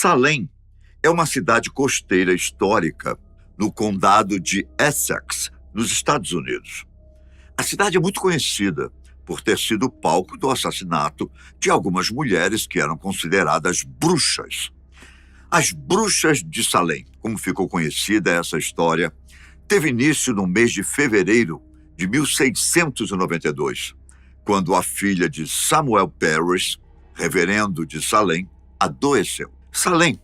Salem é uma cidade costeira histórica no condado de Essex, nos Estados Unidos. A cidade é muito conhecida por ter sido palco do assassinato de algumas mulheres que eram consideradas bruxas. As Bruxas de Salem, como ficou conhecida essa história, teve início no mês de fevereiro de 1692, quando a filha de Samuel Parris, reverendo de Salem, adoeceu. Salem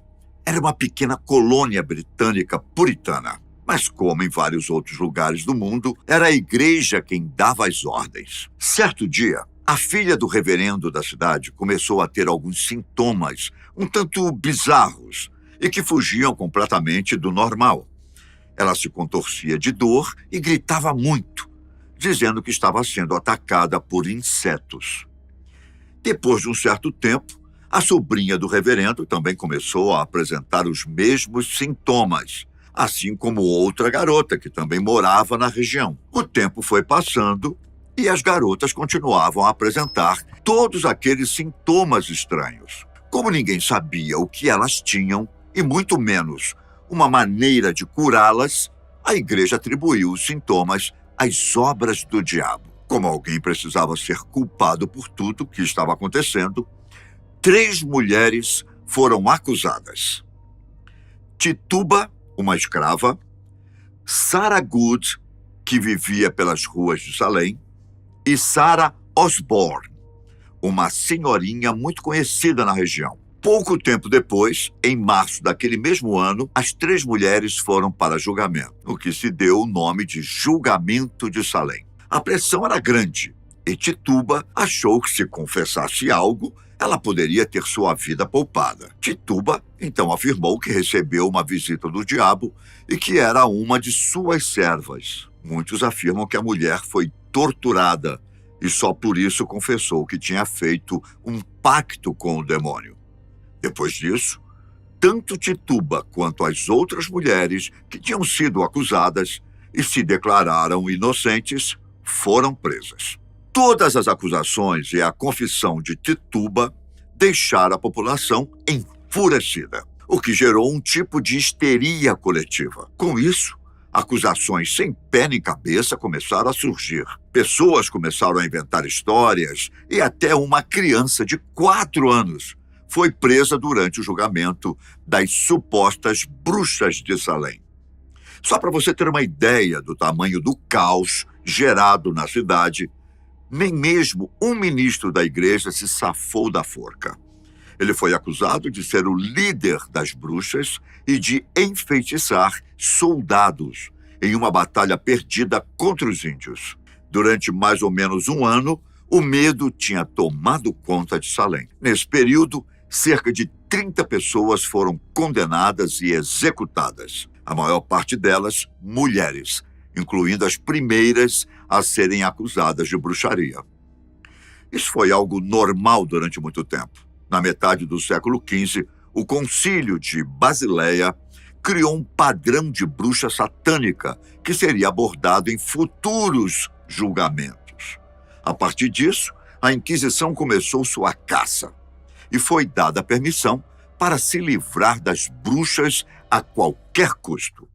era uma pequena colônia britânica puritana, mas como em vários outros lugares do mundo, era a igreja quem dava as ordens. Certo dia, a filha do reverendo da cidade começou a ter alguns sintomas um tanto bizarros e que fugiam completamente do normal. Ela se contorcia de dor e gritava muito, dizendo que estava sendo atacada por insetos. Depois de um certo tempo, a sobrinha do reverendo também começou a apresentar os mesmos sintomas, assim como outra garota que também morava na região. O tempo foi passando e as garotas continuavam a apresentar todos aqueles sintomas estranhos. Como ninguém sabia o que elas tinham, e muito menos uma maneira de curá-las, a igreja atribuiu os sintomas às obras do diabo. Como alguém precisava ser culpado por tudo que estava acontecendo, 3 mulheres foram acusadas. Tituba, uma escrava, Sarah Good, que vivia pelas ruas de Salem, e Sarah Osborne, uma senhorinha muito conhecida na região. Pouco tempo depois, em março daquele mesmo ano, as 3 mulheres foram para julgamento, o que se deu o nome de Julgamento de Salem. A pressão era grande e Tituba achou que se confessasse algo, ela poderia ter sua vida poupada. Tituba, então, afirmou que recebeu uma visita do diabo e que era uma de suas servas. Muitos afirmam que a mulher foi torturada e só por isso confessou que tinha feito um pacto com o demônio. Depois disso, tanto Tituba quanto as outras mulheres que tinham sido acusadas e se declararam inocentes foram presas. Todas as acusações e a confissão de Tituba deixaram a população enfurecida, o que gerou um tipo de histeria coletiva. Com isso, acusações sem pé nem cabeça começaram a surgir. Pessoas começaram a inventar histórias e até uma criança de 4 anos foi presa durante o julgamento das supostas bruxas de Salem. Só para você ter uma ideia do tamanho do caos gerado na cidade, nem mesmo um ministro da igreja se safou da forca. Ele foi acusado de ser o líder das bruxas e de enfeitiçar soldados em uma batalha perdida contra os índios. Durante mais ou menos um ano, o medo tinha tomado conta de Salem. Nesse período, cerca de 30 pessoas foram condenadas e executadas. A maior parte delas, mulheres, incluindo as primeiras a serem acusadas de bruxaria. Isso foi algo normal durante muito tempo. Na metade do século XV, o Concílio de Basileia criou um padrão de bruxa satânica que seria abordado em futuros julgamentos. A partir disso, a Inquisição começou sua caça e foi dada permissão para se livrar das bruxas a qualquer custo.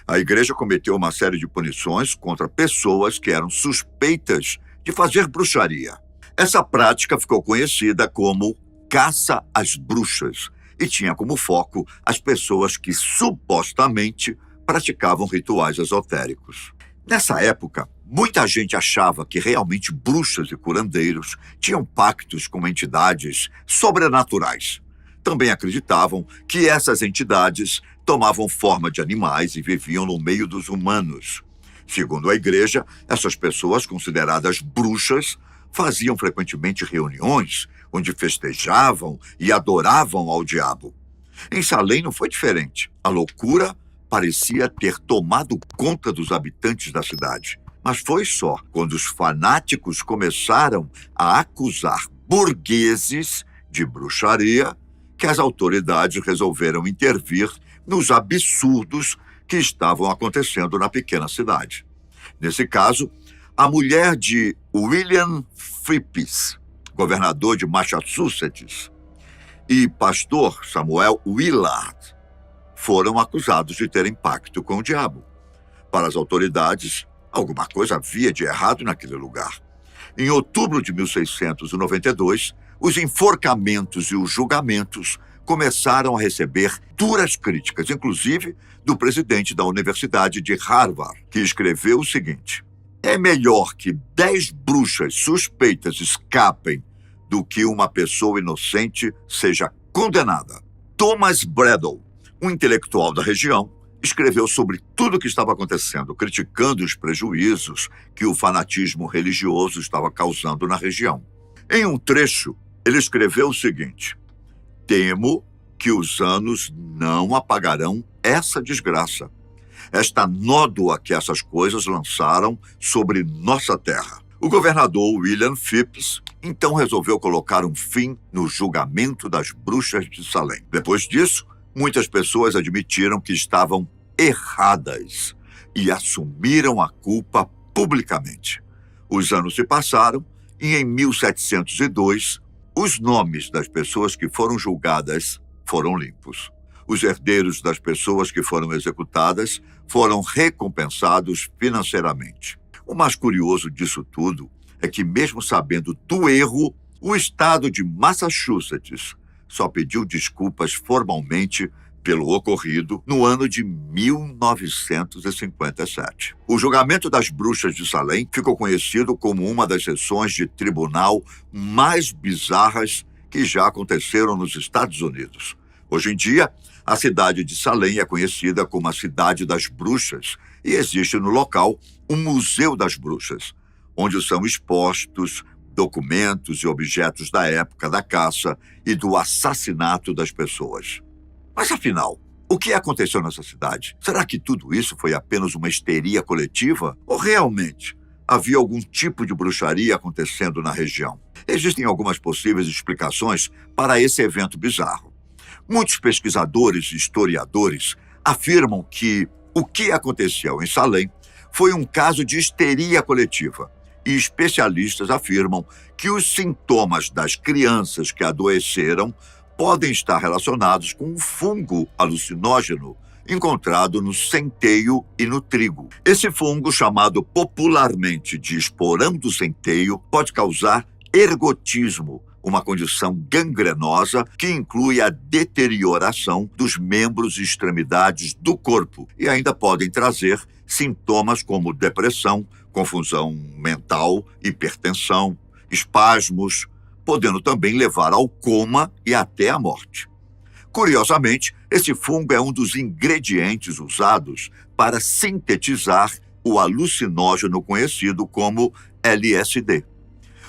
A igreja cometeu uma série de punições contra pessoas que eram suspeitas de fazer bruxaria. Essa prática ficou conhecida como caça às bruxas e tinha como foco as pessoas que supostamente praticavam rituais esotéricos. Nessa época, muita gente achava que realmente bruxas e curandeiros tinham pactos com entidades sobrenaturais. Também acreditavam que essas entidades tomavam forma de animais e viviam no meio dos humanos. Segundo a igreja, essas pessoas consideradas bruxas faziam frequentemente reuniões onde festejavam e adoravam ao diabo. Em Salem não foi diferente. A loucura parecia ter tomado conta dos habitantes da cidade. Mas foi só quando os fanáticos começaram a acusar burgueses de bruxaria que as autoridades resolveram intervir nos absurdos que estavam acontecendo na pequena cidade. Nesse caso, a mulher de William Phippes, governador de Massachusetts, e pastor Samuel Willard foram acusados de terem pacto com o diabo. Para as autoridades, alguma coisa havia de errado naquele lugar. Em outubro de 1692, os enforcamentos e os julgamentos começaram a receber duras críticas, inclusive do presidente da Universidade de Harvard, que escreveu o seguinte: é melhor que 10 bruxas suspeitas escapem do que uma pessoa inocente seja condenada. Thomas Bradle, um intelectual da região, escreveu sobre tudo o que estava acontecendo, criticando os prejuízos que o fanatismo religioso estava causando na região. Em um trecho, ele escreveu o seguinte: temo que os anos não apagarão essa desgraça, esta nódoa que essas coisas lançaram sobre nossa terra. O governador William Phips então resolveu colocar um fim no julgamento das bruxas de Salem. Depois disso, muitas pessoas admitiram que estavam erradas e assumiram a culpa publicamente. Os anos se passaram e em 1702, os nomes das pessoas que foram julgadas foram limpos. Os herdeiros das pessoas que foram executadas foram recompensados financeiramente. O mais curioso disso tudo é que, mesmo sabendo do erro, o estado de Massachusetts só pediu desculpas formalmente pelo ocorrido no ano de 1957. O julgamento das bruxas de Salem ficou conhecido como uma das sessões de tribunal mais bizarras que já aconteceram nos Estados Unidos. Hoje em dia, a cidade de Salem é conhecida como a Cidade das Bruxas e existe no local um Museu das Bruxas, onde são expostos documentos e objetos da época da caça e do assassinato das pessoas. Mas afinal, o que aconteceu nessa cidade? Será que tudo isso foi apenas uma histeria coletiva? Ou realmente havia algum tipo de bruxaria acontecendo na região? Existem algumas possíveis explicações para esse evento bizarro. Muitos pesquisadores e historiadores afirmam que o que aconteceu em Salem foi um caso de histeria coletiva, e especialistas afirmam que os sintomas das crianças que adoeceram podem estar relacionados com um fungo alucinógeno encontrado no centeio e no trigo. Esse fungo, chamado popularmente de esporão do centeio, pode causar ergotismo, uma condição gangrenosa que inclui a deterioração dos membros e extremidades do corpo e ainda podem trazer sintomas como depressão, confusão mental, hipertensão, espasmos, podendo também levar ao coma e até à morte. Curiosamente, esse fungo é um dos ingredientes usados para sintetizar o alucinógeno conhecido como LSD.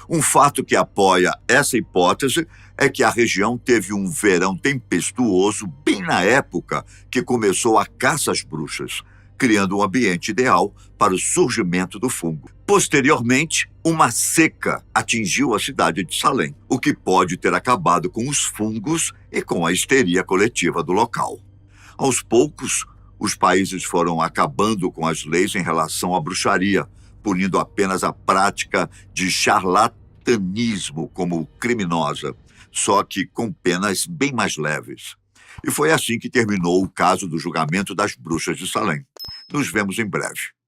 Um fato que apoia essa hipótese é que a região teve um verão tempestuoso bem na época que começou a caça às bruxas, criando um ambiente ideal para o surgimento do fungo. Posteriormente, uma seca atingiu a cidade de Salem, o que pode ter acabado com os fungos e com a histeria coletiva do local. Aos poucos, os países foram acabando com as leis em relação à bruxaria, punindo apenas a prática de charlatanismo como criminosa, só que com penas bem mais leves. E foi assim que terminou o caso do julgamento das bruxas de Salem. Nos vemos em breve.